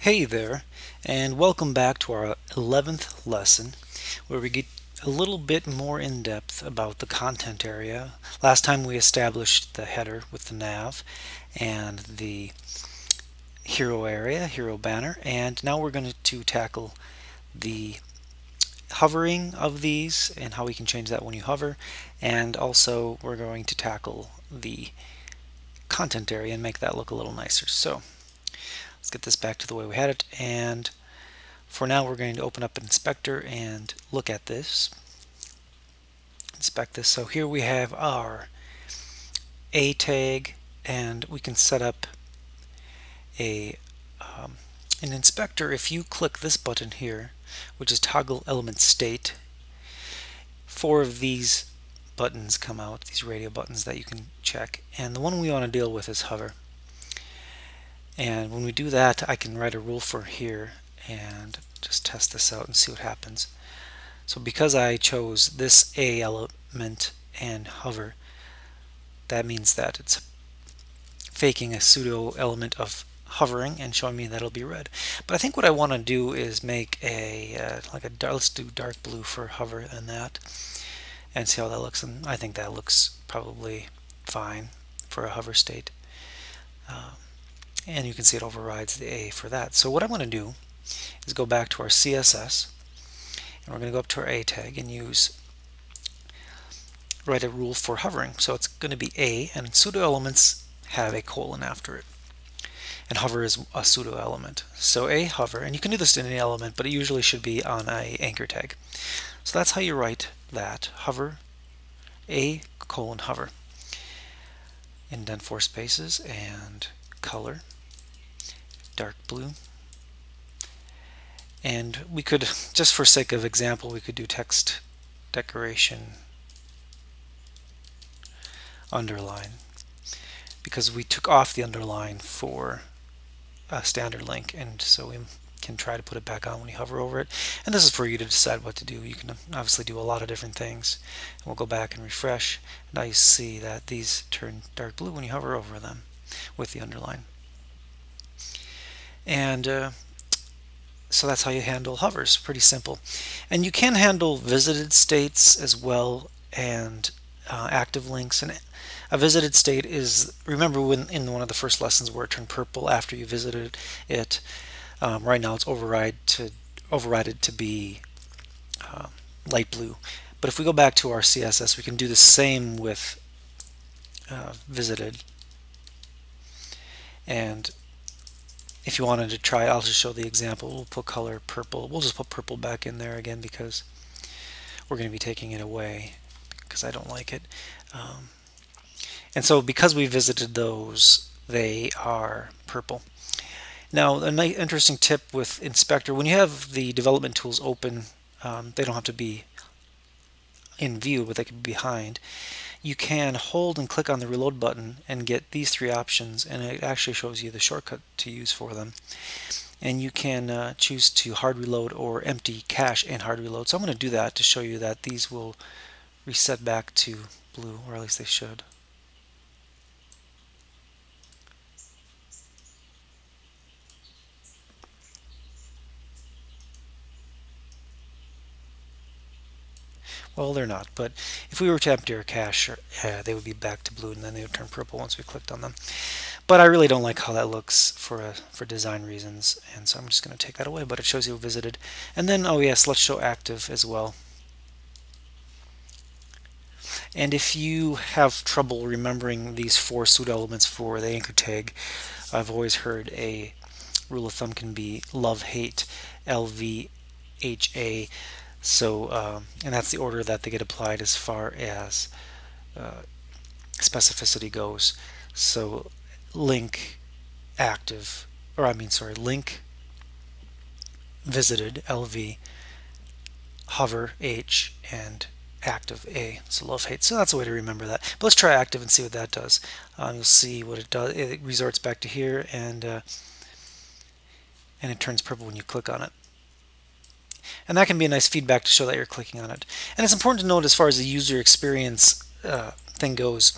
Hey there, and welcome back to our 11th lesson, where we get a little bit more in depth about the content area. Last time we established the header with the nav and the hero area, hero banner, and now we're going to tackle the hovering of these and how we can change that when you hover, and also we're going to tackle the content area and make that look a little nicer. So let's get this back to the way we had it, and for now we're going to open up Inspector and look at this. Inspect this. So here we have our A tag, and we can set up an inspector. If you click this button here, which is toggle element state, 4 of these buttons come out, these radio buttons that you can check, and the one we want to deal with is hover. And when we do that, I can write a rule for here and just test this out and see what happens. So because I chose this A element and hover, that means that it's faking a pseudo element of hovering and showing me that it'll be red. But I think what I want to do is make a let's do dark blue for hover and that, and see how that looks. And I think that looks probably fine for a hover state. And you can see it overrides the A for that. So what I'm going to do is go back to our CSS, and we're going to go up to our A tag and write a rule for hovering. So it's going to be A, and pseudo elements have a colon after it, and hover is a pseudo element. So A hover, and you can do this in any element, but it usually should be on a anchor tag. So that's how you write that: hover, A colon hover, indent 4 spaces, and color dark blue. And we could, just for sake of example, we could do text decoration underline, because we took off the underline for a standard link, and so we can try to put it back on when you hover over it. And this is for you to decide what to do. You can obviously do a lot of different things. And we'll go back and refresh. Now you see that these turn dark blue when you hover over them with the underline. And so that's how you handle hovers. Pretty simple. And you can handle visited states as well, and active links. And a visited state is, remember when in one of the first lessons where it turned purple after you visited it, right now it's overrided to be light blue. But if we go back to our CSS, we can do the same with visited. And if you wanted to try, I'll just show the example. We'll put color purple. We'll just put purple back in there again because we're going to be taking it away because I don't like it. And so because we visited those, they are purple. Now, a nice interesting tip with Inspector: when you have the development tools open, they don't have to be in view, but they can be behind. You can hold and click on the reload button and get these 3 options, and it actually shows you the shortcut to use for them. And you can choose to hard reload or empty cache and hard reload. So I'm going to do that to show you that these will reset back to blue, or at least they should. Well, they're not, but if we were to empty our cache, they would be back to blue, and then they would turn purple once we clicked on them. But I really don't like how that looks for design reasons, and so I'm just going to take that away, but it shows you visited. And then, oh yes, let's show active as well. And if you have trouble remembering these 4 pseudo elements for the anchor tag, I've always heard a rule of thumb can be love-hate, LVHA. So, and that's the order that they get applied as far as specificity goes. So link active, or I mean, sorry, link visited, LV, hover, H, and active, A. So love, hate. So that's a way to remember that. But let's try active and see what that does. You'll see what it does. It resorts back to here, and it turns purple when you click on it. And that can be a nice feedback to show that you're clicking on it. And it's important to note, as far as the user experience thing goes,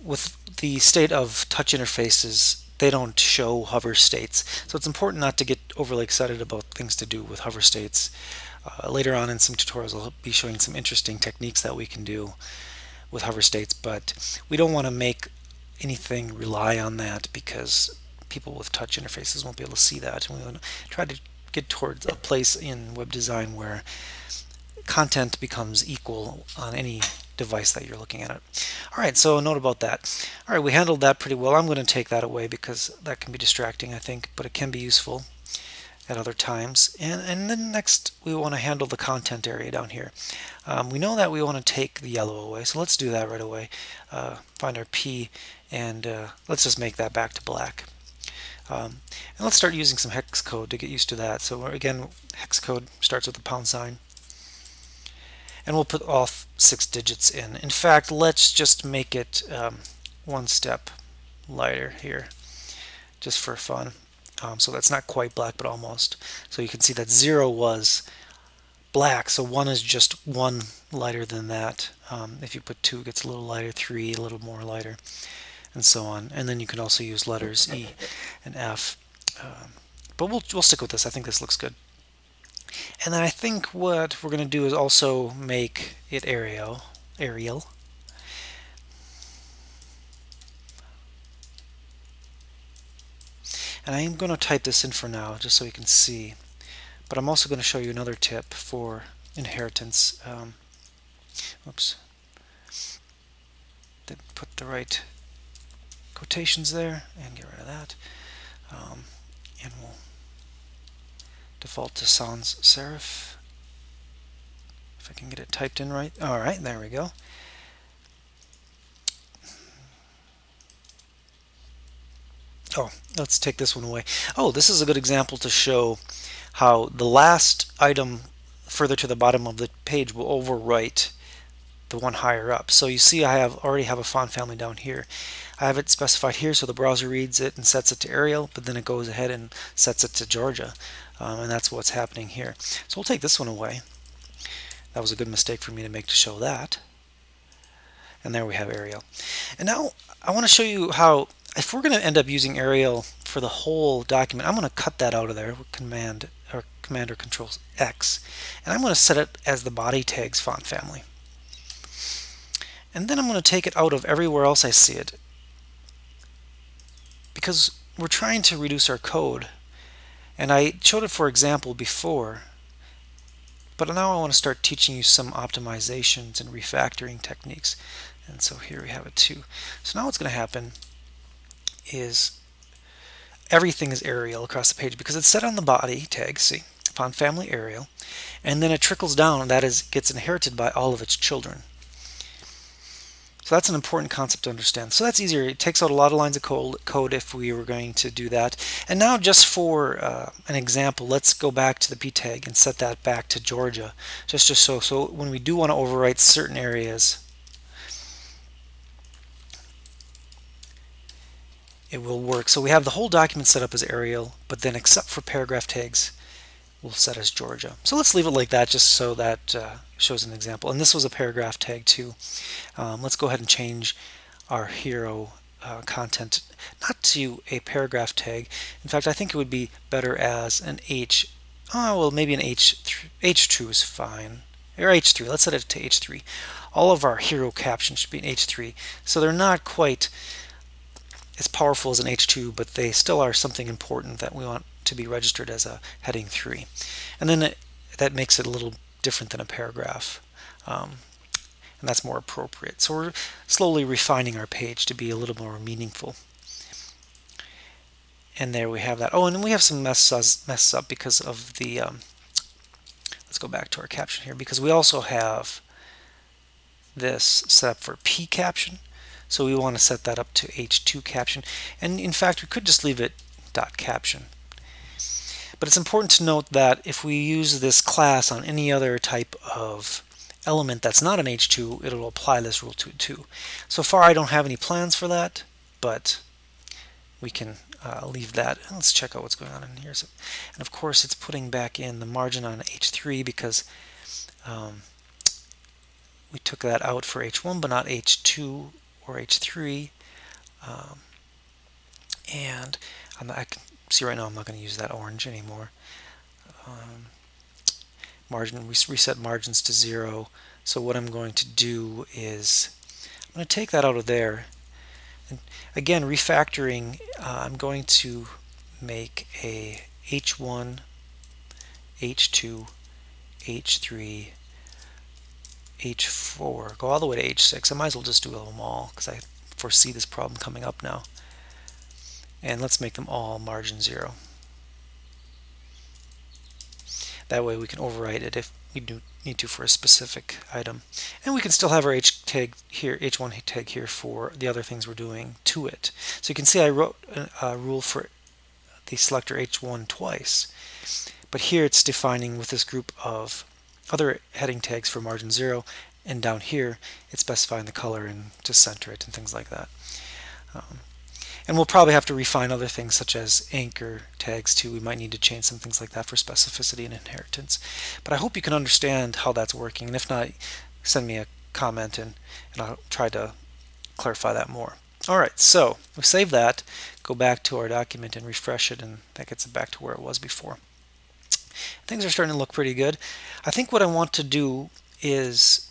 with the state of touch interfaces they don't show hover states. So it's important not to get overly excited about things to do with hover states. Later on in some tutorials I'll be showing some interesting techniques that we can do with hover states, but we don't want to make anything rely on that because people with touch interfaces won't be able to see that. And we want to try to get towards a place in web design where content becomes equal on any device that you're looking at it. Alright, so a note about that. Alright, we handled that pretty well. I'm going to take that away because that can be distracting, I think, but it can be useful at other times. And then next we want to handle the content area down here. We know that we want to take the yellow away, so let's do that right away. Find our P and let's just make that back to black. And let's start using some hex code to get used to that. So again, hex code starts with the £, and we'll put all 6 digits in. In fact, let's just make it one step lighter here, just for fun. So that's not quite black, but almost. So you can see that 0 was black, so 1 is just 1 lighter than that. If you put 2, it gets a little lighter, 3 a little more lighter, and so on. And then you can also use letters E and F. But we'll stick with this. I think this looks good. And then I think what we're going to do is also make it Arial. And I am going to type this in for now just so you can see. But I'm also going to show you another tip for inheritance. Oops. Didn't put the right quotations there, and get rid of that. And we'll default to sans serif. If I can get it typed in right. Alright, there we go. Oh, let's take this one away. Oh, this is a good example to show how the last item further to the bottom of the page will overwrite the one higher up. So you see I already have a font family down here. I have it specified here so the browser reads it and sets it to Arial, but then it goes ahead and sets it to Georgia. And that's what's happening here. So we'll take this one away. That was a good mistake for me to make to show that. And there we have Arial. And now I want to show you how, if we're going to end up using Arial for the whole document, I'm going to cut that out of there with Command or Control X, and I'm going to set it as the body tags font family. And then I'm going to take it out of everywhere else I see it, because we're trying to reduce our code. And I showed it for example before, but now I want to start teaching you some optimizations and refactoring techniques. And so here we have it too. So now what's going to happen is everything is Arial across the page because it's set on the body tag, see, font family Arial, and then it trickles down, that is, gets inherited by all of its children. So that's an important concept to understand. So that's easier. It takes out a lot of lines of code if we were going to do that. And now just for an example, let's go back to the P tag and set that back to Georgia, just so when we do want to overwrite certain areas, it will work. So we have the whole document set up as Arial, but then except for paragraph tags, we'll set as Georgia. So let's leave it like that just so that shows an example. And this was a paragraph tag too. Let's go ahead and change our hero content not to a paragraph tag. In fact, I think it would be better as an H. Oh, well, maybe an H2 is fine. Or H3. Let's set it to H3. All of our hero captions should be in H3. So they're not quite as powerful as an H2, but they still are something important that we want to be registered as a heading 3. And then that makes it a little different than a paragraph. And that's more appropriate. So we're slowly refining our page to be a little more meaningful. And there we have that. Oh, and then we have some mess up because of the, let's go back to our caption here, because we also have this set up for P caption. So we want to set that up to H2 caption. And in fact, we could just leave it dot caption. But it's important to note that if we use this class on any other type of element that's not an H2, it'll apply this rule to it too. So far I don't have any plans for that, but we can leave that. And let's check out what's going on in here. So, and of course it's putting back in the margin on H3 because we took that out for H1 but not H2 or H3. And I can see right now I'm not going to use that orange anymore. Margin, we reset margins to 0. So what I'm going to do is I'm going to take that out of there. And again, refactoring, I'm going to make a H1, H2, H3, H4, go all the way to H6. I might as well just do them all because I foresee this problem coming up now. And let's make them all margin 0. That way we can overwrite it if we do need to for a specific item. And we can still have our H tag here, H1 tag here for the other things we're doing to it. So you can see I wrote a rule for the selector H1 twice. But here it's defining with this group of other heading tags for margin 0, and down here it's specifying the color and to center it and things like that. And we'll probably have to refine other things such as anchor tags too. We might need to change some things like that for specificity and inheritance. But I hope you can understand how that's working, and if not, send me a comment and I'll try to clarify that more. Alright, so we save that, go back to our document and refresh it, and that gets it back to where it was before. Things are starting to look pretty good. I think what I want to do is,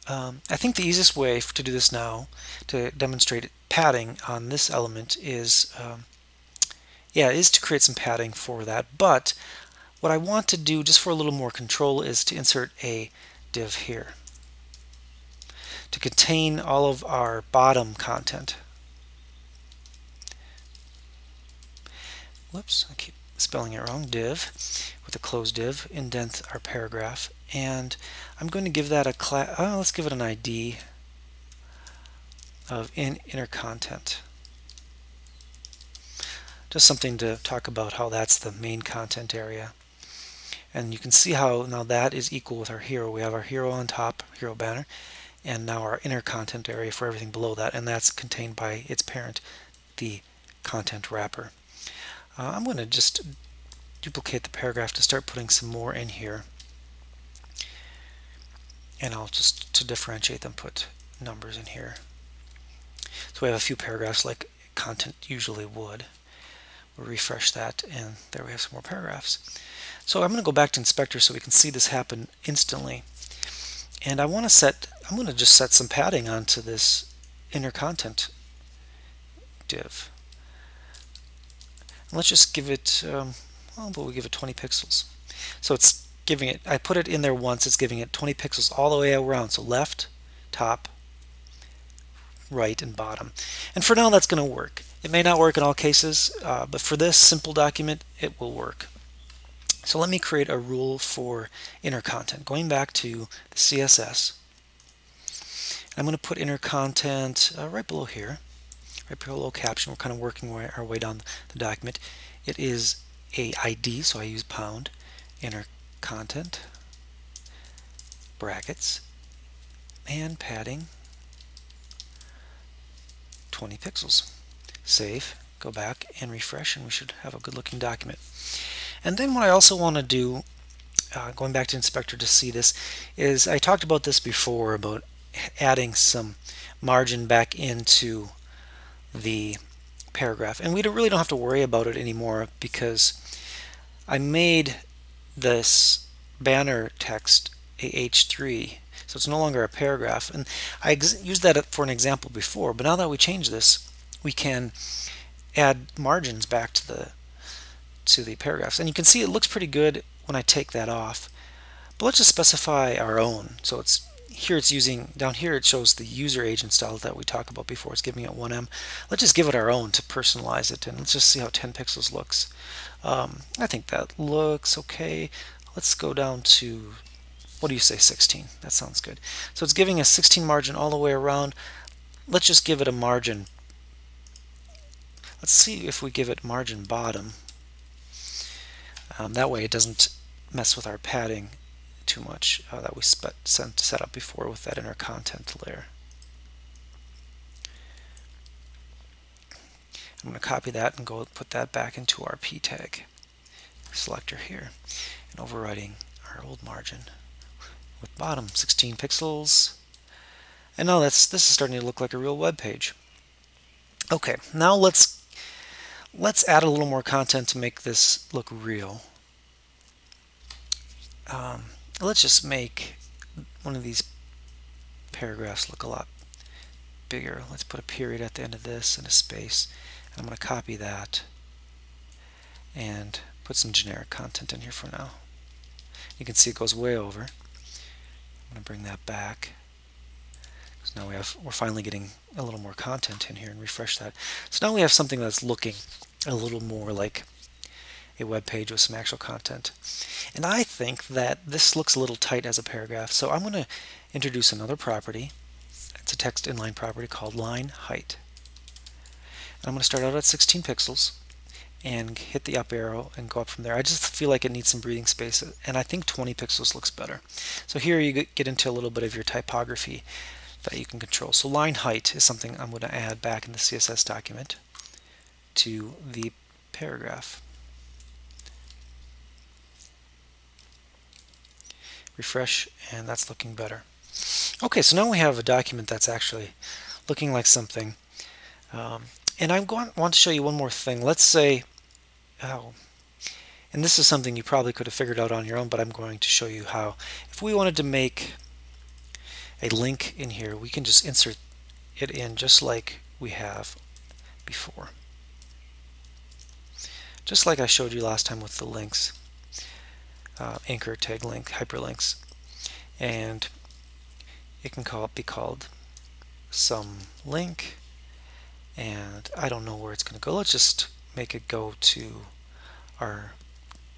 I think the easiest way to do this now, to demonstrate padding on this element is, is to create some padding for that. But what I want to do, just for a little more control, is to insert a div here to contain all of our bottom content. Whoops, I keep spelling it wrong. Div with a closed div, indent our paragraph, and I'm going to give that a class. Let's give it an ID of inner content. Just something to talk about how that's the main content area. And you can see how now that is equal with our hero. We have our hero on top, hero banner, and now our inner content area for everything below that, and that's contained by its parent, the content wrapper. I'm going to just duplicate the paragraph to start putting some more in here, and I'll just, to differentiate them, put numbers in here. So we have a few paragraphs like content usually would. We'll refresh that, and there we have some more paragraphs. So I'm going to go back to Inspector so we can see this happen instantly. And I'm going to just set some padding onto this inner content div. And let's just give it, we'll give it 20 pixels. So it's giving it, I put it in there once, it's giving it 20 pixels all the way around. So left, top, right, and bottom. And for now that's going to work. It may not work in all cases, but for this simple document it will work. So let me create a rule for inner content. Going back to the CSS, I'm going to put inner content right below here, right below caption. We're kind of working our way down the document. It is a ID, so I use pound, inner content, brackets, and padding 20 pixels. Save, go back and refresh, and we should have a good looking document. And then what I also want to do, going back to Inspector to see this, is I talked about this before, about adding some margin back into the paragraph. And we really don't have to worry about it anymore because I made this banner text a H3, so it's no longer a paragraph. And I used that for an example before, but now that we change this, we can add margins back to the paragraphs. And you can see it looks pretty good when I take that off. But let's just specify our own. So it's here, it's using, down here it shows the user agent style that we talked about before. It's giving it 1M. Let's just give it our own to personalize it, and let's just see how 10 pixels looks. I think that looks okay. Let's go down to, what do you say, 16? That sounds good. So it's giving a 16 margin all the way around. Let's just give it a margin. Let's see if we give it margin bottom. That way it doesn't mess with our padding too much that we set up before with that inner content layer. I'm going to copy that and go put that back into our P tag selector here, and overriding our old margin with bottom 16 pixels. And now this is starting to look like a real web page. Okay, now let's Let's add a little more content to make this look real. Let's just make one of these paragraphs look a lot bigger. Let's put a period at the end of this and a space. And I'm going to copy that and put some generic content in here for now. You can see it goes way over. I'm going to bring that back. So now we're finally getting a little more content in here, and refresh that. So now we have something that's looking a little more like a web page with some actual content. And I think that this looks a little tight as a paragraph, so I'm going to introduce another property. It's a text inline property called line height. And I'm going to start out at 16 pixels and hit the up arrow and go up from there. I just feel like it needs some breathing space, and I think 20 pixels looks better. So here you get into a little bit of your typography that you can control. So line height is something I'm going to add back in the CSS document to the paragraph. Refresh, and that's looking better. Okay, so now we have a document that's actually looking like something. And I want to show you one more thing. Let's say, and this is something you probably could have figured out on your own, but I'm going to show you how. If we wanted to make a link in here, we can just insert it in just like we have before. Just like I showed you last time with the links, anchor, tag, link, hyperlinks. And it can be called some link, and I don't know where it's going to go. Let's just make it go to our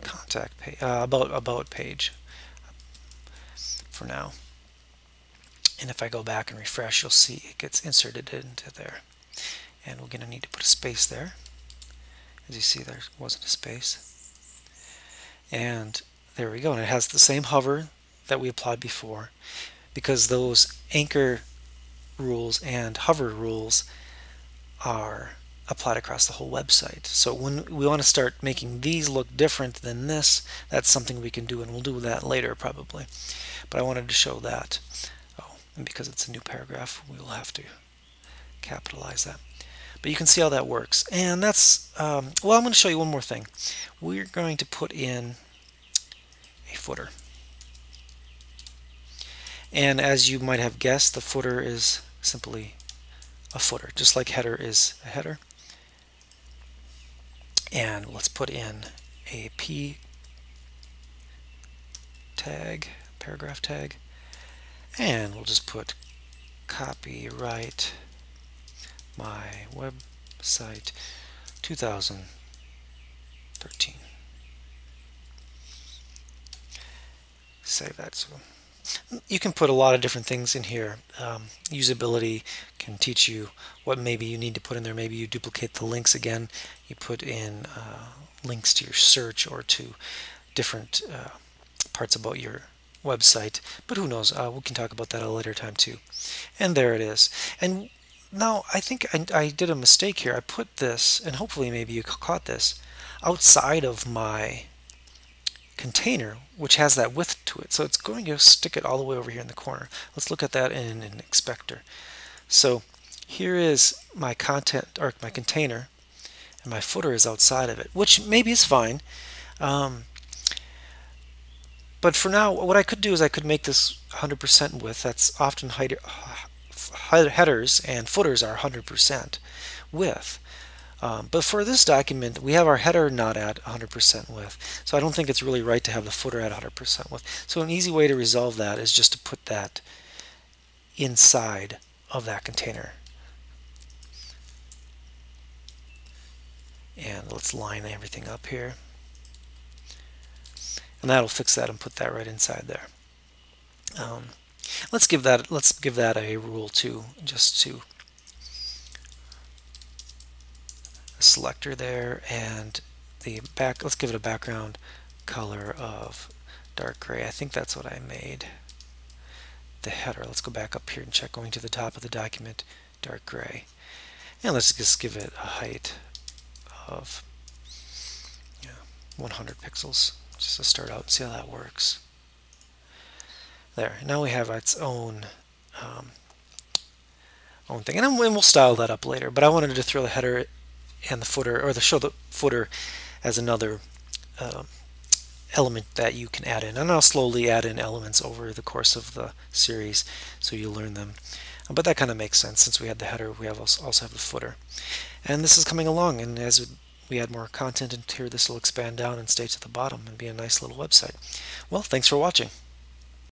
contact page, about page for now. And if I go back and refresh, you'll see it gets inserted into there. And we're going to need to put a space there. As you see, there wasn't a space. And there we go. And it has the same hover that we applied before, because those anchor rules and hover rules are applied across the whole website. So when we want to start making these look different than this, that's something we can do, and we'll do that later probably. But I wanted to show that. And because it's a new paragraph, we will have to capitalize that. But you can see how that works. And that's, well, I'm going to show you one more thing. We're going to put in a footer. And as you might have guessed, the footer is simply a footer, just like header is a header. And let's put in a p tag, paragraph tag. And we'll just put copyright my website 2013. Save that. So you can put a lot of different things in here. Usability can teach you what maybe you need to put in there. Maybe you duplicate the links again. You put in links to your search or to different parts about your website, but who knows, we can talk about that at a later time too. And there it is. And now I think I did a mistake here. I put this, and hopefully maybe you caught this, outside of my container, which has that width to it. So it's going to stick it all the way over here in the corner. Let's look at that in an inspector. So here is my content, or my container, and my footer is outside of it, which maybe is fine. But for now, what I could do is I could make this 100% width. That's often headers and footers are 100% width. But for this document, we have our header not at 100% width. So I don't think it's really right to have the footer at 100% width. So an easy way to resolve that is just to put that inside of that container. And let's line everything up here. And that'll fix that and put that right inside there. Let's give that a rule too, just to a selector there, and the back. Let's give it a background color of dark gray. I think that's what I made. The header. Let's go back up here and check. Going to the top of the document, dark gray, and let's just give it a height of 100 pixels. Just to start out and see how that works. There. Now we have its own thing, and we'll style that up later. But I wanted to throw the header and the footer, or the show the footer as another element that you can add in. And I'll slowly add in elements over the course of the series so you'll learn them. But that kind of makes sense. Since we had the header, we also have the footer. And this is coming along, and as we add more content into here, this will expand down and stay to the bottom and be a nice little website. Well, thanks for watching.